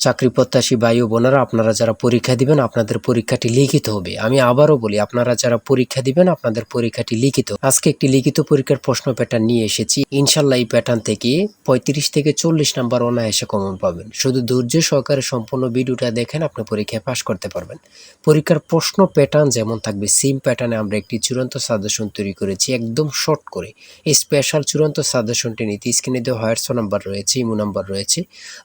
চাকরি প্রত্যাশী ভাই ও বোনেরা, আপনারা যারা পরীক্ষা দিবেন আপনাদের পরীক্ষাটি লিখিত হবে। আমি আবারও বলি, আপনারা যারা পরীক্ষা দিবেন আপনাদের পরীক্ষাটি লিখিত। আজকে একটি লিখিত পরীক্ষার প্রশ্ন প্যাটার্ন নিয়ে এসেছি। ইনশাল্লাহ এই প্যাটার্ন থেকে 35 থেকে 40 নাম্বার অনায়াসে কমন পাবেন। শুধু ধৈর্য সহকারে সম্পূর্ণ ভিডিওটা দেখেন, আপনি পরীক্ষায় পাশ করতে পারবেন। পরীক্ষার প্রশ্ন প্যাটার্ন যেমন থাকবে সেম প্যাটার্নে আমরা একটি চূড়ান্ত সাজেশন তৈরি করেছি, একদম শর্ট করে। এই স্পেশাল চূড়ান্ত সাজেশনটি নিতে স্ক্রিনে দেওয়া হোয়াটসঅ্যাপ নাম্বার রয়েছে, ইমো নাম্বার রয়েছে,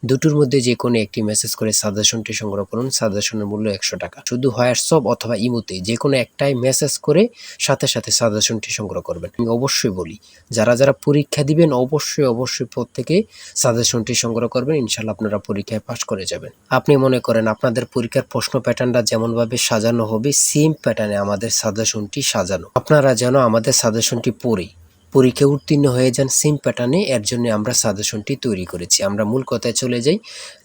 দুটোর মধ্যে যে কোনো একটি মেসেজ করে সাজেশনটি সংগ্রহ করুন। সাজেশনের মূল্য 100 টাকা। শুধু হোয়াটসঅ্যাপ অথবা ইমোতে যে কোনো একটাই মেসেজ করে সাথে সাথে সাজেশনটি সংগ্রহ করবেন। আমি অবশ্যই বলি, যারা যারা পরীক্ষা দিবেন অবশ্যই প্রত্যেকে সাজেশনটি সংগ্রহ করবেন। ইনশাল্লাহ আপনারা পরীক্ষায় পাশ করে যাবেন। আপনি মনে করেন আপনাদের পরীক্ষার প্রশ্ন প্যাটার্নটা যেমনভাবে সাজানো হবে সেম প্যাটার্নে আমাদের সাজেশনটি সাজানো। আপনারা যেন আমাদের সাজেশনটি পড়ে পরীক্ষা উত্তীর্ণ হয়ে যান সেম প্যাটার্নে, এর জন্য আমরা সাজেশনটি তৈরি করেছি। আমরা মূল কথায় চলে যাই।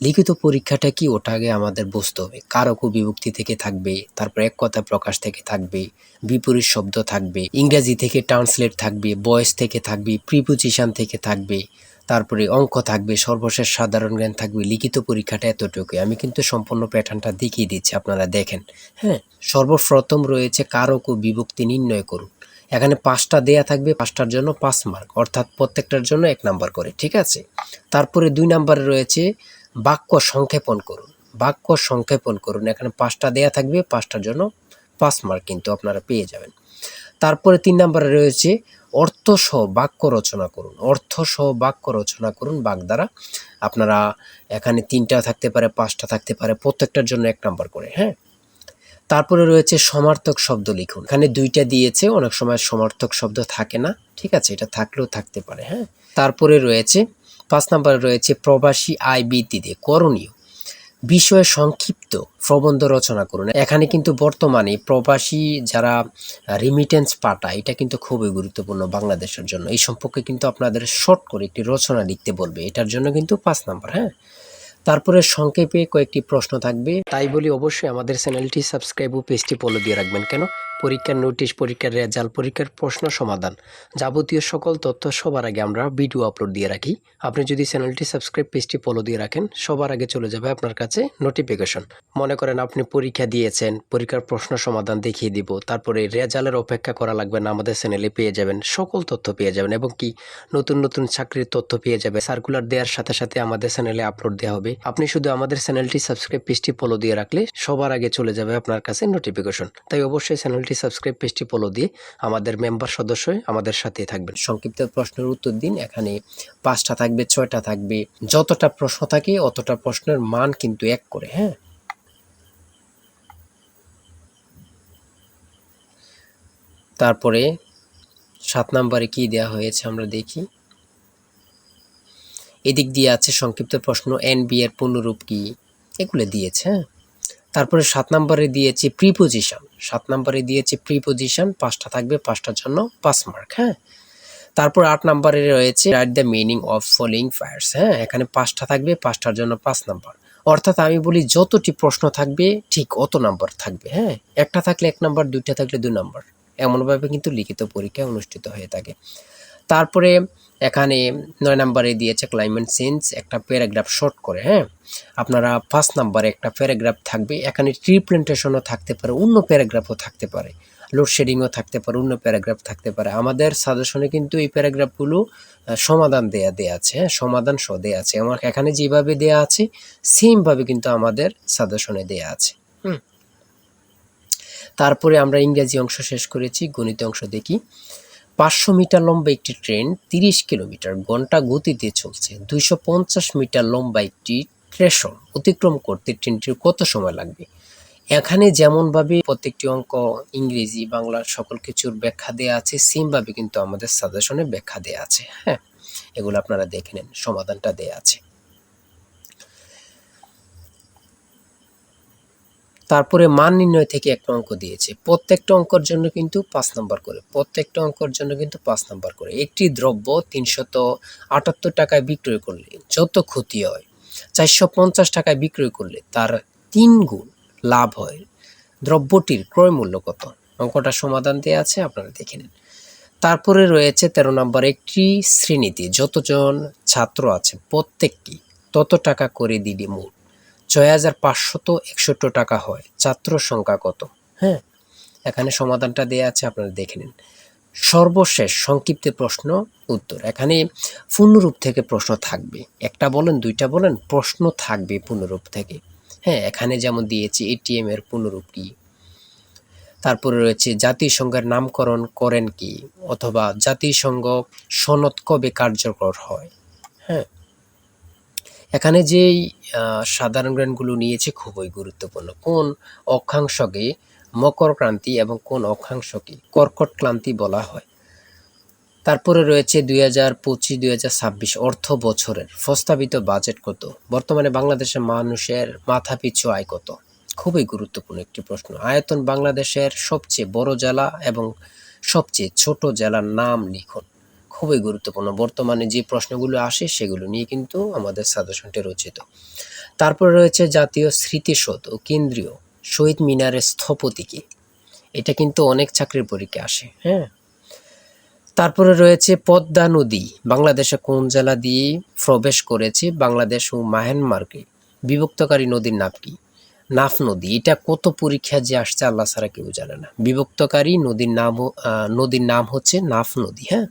লিখিত পরীক্ষাটা কি, ওটা আগে আমাদের বুঝতে হবে। কারক ও বিভক্তি থেকে থাকবে, তারপর এক কথা প্রকাশ থেকে থাকবে, বিপরীত শব্দ থাকবে, ইংরেজি থেকে ট্রান্সলেট থাকবে, ভয়েস থেকে থাকবে, প্রিপোজিশন থেকে থাকবে, তারপরে অঙ্ক থাকবে, সর্বশেষ সাধারণ জ্ঞান থাকবে। লিখিত পরীক্ষাটা এতটুকুই। আমি কিন্তু সম্পূর্ণ প্যাটার্নটা দেখিয়ে দিচ্ছি, আপনারা দেখেন। হ্যাঁ, সর্বপ্রথম রয়েছে কারক ও বিভক্তি নির্ণয় করুন। এখানে 5টা দেয়া থাকবে, 5টার জন্য 5 মার্ক, অর্থাৎ প্রত্যেকটার জন্য 1 নাম্বার করে, ঠিক আছে। তারপরে 2 নাম্বারে রয়েছে বাক্য সংক্ষেপণ করুন। বাক্য সংক্ষেপণ করুন, এখানে 5টা দেয়া থাকবে, 5টার জন্য 5 মার্ক কিন্তু আপনারা পেয়ে যাবেন। তারপরে 3 নাম্বারে রয়েছে অর্থসহ বাক্য রচনা করুন। অর্থসহ বাক্য রচনা করুন বাক দ্বারা। আপনারা এখানে 3টা থাকতে পারে, 5টা থাকতে পারে, প্রত্যেকটার জন্য 1 নাম্বার করে। হ্যাঁ, তারপরে রয়েছে সমার্থক শব্দ লিখুন। এখানে 2টা দিয়েছে, অনেক সময় সমার্থক শব্দ থাকে না, ঠিক আছে, এটা থাকলেও থাকতে পারে। হ্যাঁ, তারপরে রয়েছে 5 নম্বরে রয়েছে প্রবাসী আয় বৃদ্ধিতে করণীয় বিষয়ে সংক্ষিপ্ত প্রবন্ধ রচনা করুন। এখানে কিন্তু বর্তমানে প্রবাসী যারা রিমিটেন্স পাঠায়, এটা কিন্তু খুবই গুরুত্বপূর্ণ বাংলাদেশের জন্য। এই সম্পর্কে কিন্তু আপনাদের শর্ট করে একটি রচনা লিখতে বলবে, এটার জন্য কিন্তু 5 নাম্বার। হ্যাঁ, তারপরে সংক্ষেপে কয়েকটি প্রশ্ন থাকবে। তাই বলি অবশ্যই আমাদের চ্যানেলটি সাবস্ক্রাইব ও পেজটি ফলো দিয়ে রাখবেন। কেন? পরীক্ষার নোটিশ, পরীক্ষার রেজাল্ট, পরীক্ষার প্রশ্ন সমাধান, যাবতীয় সকল তথ্য সবার আগে আমরা ভিডিও আপলোড দিয়ে রাখি। আপনি যদি চ্যানেলটি সাবস্ক্রাইব, পেজটি ফলো দিয়ে রাখেন, সবার আগে চলে যাবে আপনার কাছে নোটিফিকেশন। মনে করেন আপনি পরীক্ষা দিয়েছেন, পরীক্ষার প্রশ্ন সমাধান দেখিয়ে দিব, তারপরে রেজাল্টের অপেক্ষা করা লাগবে না, আমাদের চ্যানেলে পেয়ে যাবেন, সকল তথ্য পেয়ে যাবেন, এবং কি নতুন নতুন চাকরির তথ্য পেয়ে যাবে। সার্কুলার দেওয়ার সাথে সাথে আমাদের চ্যানেলে আপলোড দেওয়া হবে। আপনি শুধু আমাদের চ্যানেলটি সাবস্ক্রাইব, পেজটি ফলো দিয়ে রাখলে সবার আগে চলে যাবে আপনার কাছে নোটিফিকেশন। তাই অবশ্যই চ্যানেলটি সাবস্ক্রাইব, পেজটি ফলো দিয়ে আমাদের মেম্বার সদস্য আমাদের সাথে থাকবেন। সংক্ষিপ্ত প্রশ্নের উত্তর দিন। এখানে 5টা থাকবে, 6টা থাকবে, যতটা প্রশ্ন থাকে অতটা প্রশ্নের মান কিন্তু 1 করে। হ্যাঁ, তারপরে 7 নম্বরে কি দেওয়া হয়েছে আমরা দেখি। এদিক দিয়ে আছে সংক্ষিপ্ত প্রশ্ন, এনবি এর পূর্ণরূপ কি, এগুলো দিয়েছে। হ্যাঁ, তারপরে 7 নম্বরে দিয়েছে প্রিপোজিশন। 7 নম্বরে দিয়েছে প্রিপোজিশন, 5টা থাকবে, 5টার জন্য 5 মার্ক। হ্যাঁ, তারপর 8 নম্বরে রয়েছে write the meaning of following fires. হ্যাঁ, এখানে 5টা থাকবে, 5টার জন্য 5 নাম্বার। অর্থাৎ আমি বলি যতটি প্রশ্ন থাকবে ঠিক অত নাম্বার থাকবে। হ্যাঁ, একটা থাকলে 1 নাম্বার, 2টা থাকলে 2 নাম্বার, এমনভাবে কিন্তু লিখিত পরীক্ষা অনুষ্ঠিত হয়ে থাকে। তারপরে এখানে 9 নম্বরে দিয়েছে ক্লাইমেট চেঞ্জ, একটা প্যারাগ্রাফ শর্ট করে। হ্যাঁ, আপনারা 5 নম্বরে একটা প্যারাগ্রাফ থাকবে, এখানে ট্রি প্ল্যান্টেশনও থাকতে পারে, অন্য প্যারাগ্রাফও থাকতে পারে, লোডশেডিংও থাকতে পারে, অন্য প্যারাগ্রাফ থাকতে পারে। আমাদের সাজেশনে কিন্তু এই প্যারাগ্রাফগুলো সমাধান দেয়া আছে। হ্যাঁ, সমাধান সহ দেয়া আছে। আমার এখানে যেভাবে দেয়া আছে সেমভাবে কিন্তু আমাদের সাজেশনে দেয়া আছে। তারপরে আমরা ইংরেজি অংশ শেষ করেছি, গণিত অংশ দেখি। 500 মিটার লম্বা একটি ট্রেন 30 কিলোমিটার ঘন্টা গতিতে চলছে। 250 মিটার লম্বা একটি স্টেশন অতিক্রম করতে ট্রেনটির কত সময় লাগবে? এখানে যেমনভাবে প্রত্যেকটি অঙ্ক ইংরেজি, বাংলা সকল কিছুর ব্যাখ্যা দেয়া আছে, সেমভাবে কিন্তু আমাদের সাজেশনে ব্যাখ্যা দেয়া আছে। হ্যাঁ, এগুলো আপনারা দেখে নেন, সমাধানটা দেয়া আছে। তারপরে মান নির্ণয় থেকে একটা অঙ্ক দিয়েছে। প্রত্যেকটা অঙ্কের জন্য কিন্তু 5 নাম্বার করে। প্রত্যেকটা অঙ্কের জন্য কিন্তু 5 নাম্বার করে। একটি দ্রব্য 378 টাকায় বিক্রয় করলে যত ক্ষতি হয়, 450 টাকায় বিক্রয় করলে তার 3 গুণ লাভ হয়। দ্রব্যটির ক্রয় মূল্য কত? অঙ্কটা সমাধান দেয়া আছে, আপনারা দেখে নিন। তারপরে রয়েছে 13 নম্বর, একটি শ্রেণীতে যতজন ছাত্র আছে প্রত্যেকটি তত টাকা করে দিলে মোট ৬,৫৬১ টাকা হয়। ছাত্র সংখ্যা কত? হ্যাঁ, এখানে সমাধানটা দেয়া আছে, আপনারা দেখে নিন। সর্বশেষ সংক্ষিপ্ত প্রশ্ন উত্তর। এখানে পূর্ণরূপ থেকে প্রশ্ন থাকবে, একটা বলেন দুইটা বলেন, প্রশ্ন থাকবে পূর্ণরূপ থেকে। হ্যাঁ, এখানে যেমন দিয়েছি এটিএম এর পূর্ণরূপ কি, তারপরে রয়েছে জাতিসংঘের নামকরণ করেন কি, অথবা জাতিসংঘ সনদ কবে কার্যকর হয়। হ্যাঁ, এখানে যেই সাধারণ জ্ঞানগুলো নিয়েছে খুবই গুরুত্বপূর্ণ। কোন অক্ষাংশকে মকর ক্রান্তি এবং কোন অক্ষাংশকে কর্কট ক্রান্তি বলা হয়। তারপরে রয়েছে 2025-2026 অর্থ বছরের প্রস্তাবিত বাজেট কত। বর্তমানে বাংলাদেশের মানুষের মাথাপিছু আয় কত। খুবই গুরুত্বপূর্ণ একটি প্রশ্ন। আয়তন বাংলাদেশের সবচেয়ে বড় জেলা এবং সবচেয়ে ছোট জেলার নাম লিখুন। খুবই গুরুত্বপূর্ণ। বর্তমানে যে প্রশ্নগুলো আসে সেগুলো নিয়ে কিন্তু আমাদের সাজেশনটি রচিত। তারপরে রয়েছে জাতীয় স্মৃতিসৌধ ও কেন্দ্রীয় শহীদ মিনারের স্থপতি কে। এটা কিন্তু অনেক চাকরির পরীক্ষায় আসে। হ্যাঁ, তারপরে রয়েছে পদ্মা নদী বাংলাদেশে কোন জেলা দিয়ে প্রবেশ করেছে। বাংলাদেশ ও মায়ানমারকে বিভক্তকারী নদীর নাম কি? নাফ নদী। এটা কত পরীক্ষা যে আসছে আল্লাহ ছাড়া কেউ জানে না। বিভক্তকারী নদীর নাম হচ্ছে নাফ নদী। হ্যাঁ,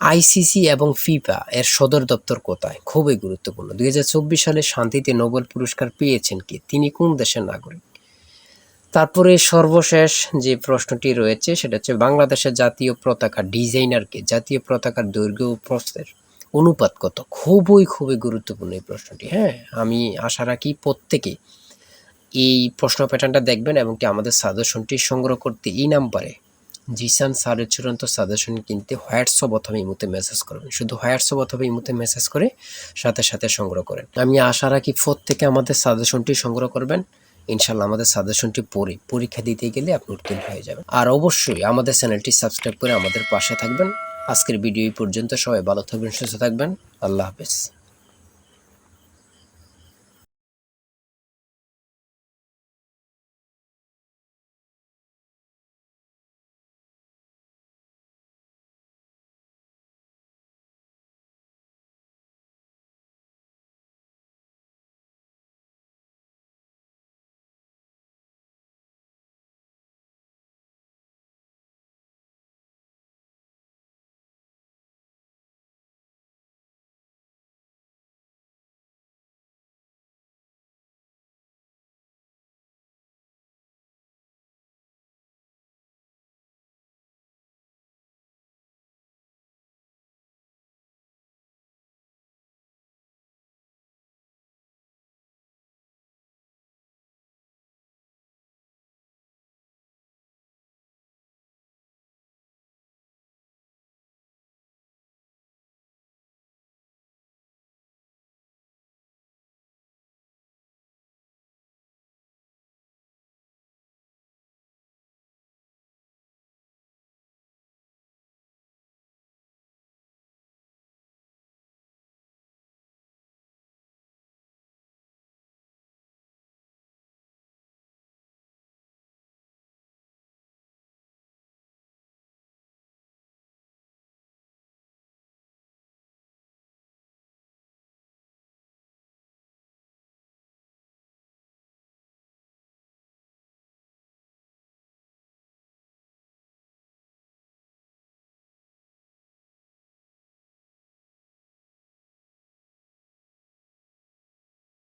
আইসিসি এবং ফিফা এর সদর দপ্তর কোথায়? খুবই গুরুত্বপূর্ণ। 2024 সালে শান্তিতে নোবেল পুরস্কার পেয়েছেন কে? তিনি কোন দেশের নাগরিক? তারপরে সর্বশেষ যে প্রশ্নটি রয়েছে সেটা হচ্ছে বাংলাদেশের জাতীয় পতাকা ডিজাইনার কে? জাতীয় পতাকার দৈর্ঘ্য ও প্রস্থের অনুপাত কত? খুবই গুরুত্বপূর্ণ এই প্রশ্নটি। হ্যাঁ, আমি আশা রাখি প্রত্যেকে এই প্রশ্ন প্যাটার্নটা দেখবেন এবং কি আমাদের সাজেশনটি সংগ্রহ করতে এই নাম্বারে জিসান স্যারের চূড়ান্ত সাজেশন কিনতে হোয়াটসঅ্যাপ অথবা ইমোতে মেসেজ করবেন। শুধু হোয়াটসঅ্যাপ অথবা ইমোতে মেসেজ করে সাথে সংগ্রহ করেন। আমি আশা রাখি প্রত্যেকে আমাদের সাজেশনটি সংগ্রহ করবেন। ইনশাল্লাহ আমাদের সাজেশনটি পড়ে পরীক্ষা দিতে গেলে আপনি উত্তীর্ণ হয়ে যাবেন। আর অবশ্যই আমাদের চ্যানেলটি সাবস্ক্রাইব করে আমাদের পাশে থাকবেন। আজকের ভিডিও এই পর্যন্ত। সবাই ভালো থাকবেন, সুস্থ থাকবেন। আল্লাহ হাফেজ।